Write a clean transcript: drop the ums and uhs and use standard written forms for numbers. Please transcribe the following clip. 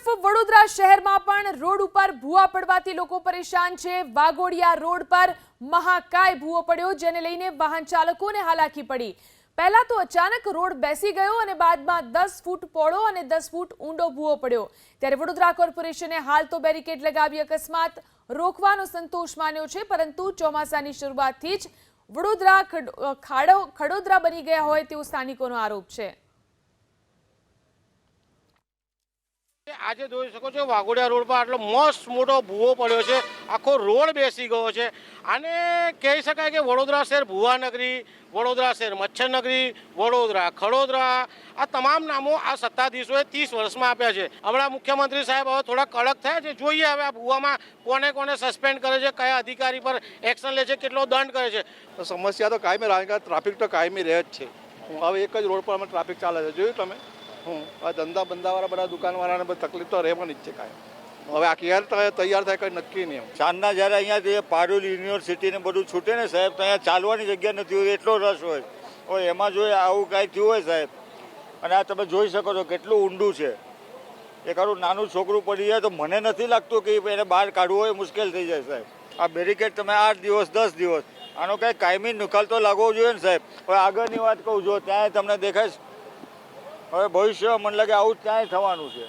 તરફ વડોદરા શહેરમાં પણ રોડ ઉપર ભૂવા પડવાથી લોકો પરેશાન છે। વાઘોડિયા રોડ પર મહાકાય ભૂવો પડ્યો, જેને લઈને વાહન ચાલકોને હાલાકી પડી। પહેલા તો અચાનક રોડ બેસી ગયો અને બાદમાં 10 ફૂટ પહોળો અને 10 ફૂટ ઊંડો ભૂવો પડ્યો। ત્યારે વડોદરા કોર્પોરેશને હાલ તો બેરિકેડ લગાવી અકસ્માત રોકવાનો સંતોષ માન્યો છે, પરંતુ ચોમાસાની શરૂઆતથી જ વડોદરા ખડોદરા બની ગયા હોય તેવો સ્થાનિકોનો આરોપ છે। આજે જોઈ શકો છો વાઘોડિયા રોડ પર આટલો મસ્ત મોટો ભૂવો પડ્યો છે, આખો રોડ બેસી ગયો છે। આને કહી શકાય કે વડોદરા શહેર ભૂવા નગરી, વડોદરા શહેર મચ્છર નગરી, વડોદરા ખડોદરા, આ તમામ નામો આ સત્તાધીશોએ 30 વર્ષમાં આપ્યા છે। હમણાં મુખ્યમંત્રી સાહેબ હવે થોડા કડક થયા છે, જોઈએ હવે આ ભૂવામાં કોને કોને સસ્પેન્ડ કરે છે, કયા અધિકારી પર એક્શન લે છે, કેટલો દંડ કરે છે। સમસ્યા તો કાયમી રહે, ટ્રાફિક તો કાયમી રહે જ છે। હવે એક જ રોડ પર અમે ટ્રાફિક ચાલે છે, જોયું તમે। આ ધંધા બંધાવાળા બધા દુકાનવાળાને બધી તકલીફ તો રહેવાની જ છે કાંઈ। હવે આ ક્યારે તૈયાર થાય કંઈ નક્કી નહીં। સાંજના જ્યારે અહીંયા પારુલ યુનિવર્સિટીને બધું છૂટે ને સાહેબ, તો અહીંયા ચાલવાની જગ્યા નથી હોય, એટલો રસ હોય। હવે એમાં જો આવું કાંઈ થયું હોય સાહેબ, અને આ તમે જોઈ શકો છો કેટલું ઊંડું છે। એક આરું નાનું છોકરું પડી જાય તો મને નથી લાગતું કે એને બહાર કાઢવું હોય મુશ્કેલ થઈ જાય સાહેબ। આ બેરિકેડ તમે 8 દિવસ 10 દિવસ આનો કાંઈ કાયમી નિકાલ તો લાગવો જોઈએ ને સાહેબ। હવે આગળની વાત કહું જો ત્યાં તમને દેખાય, હવે ભવિષ્યમાં મને લાગે આવું જ ત્યાંય થવાનું છે।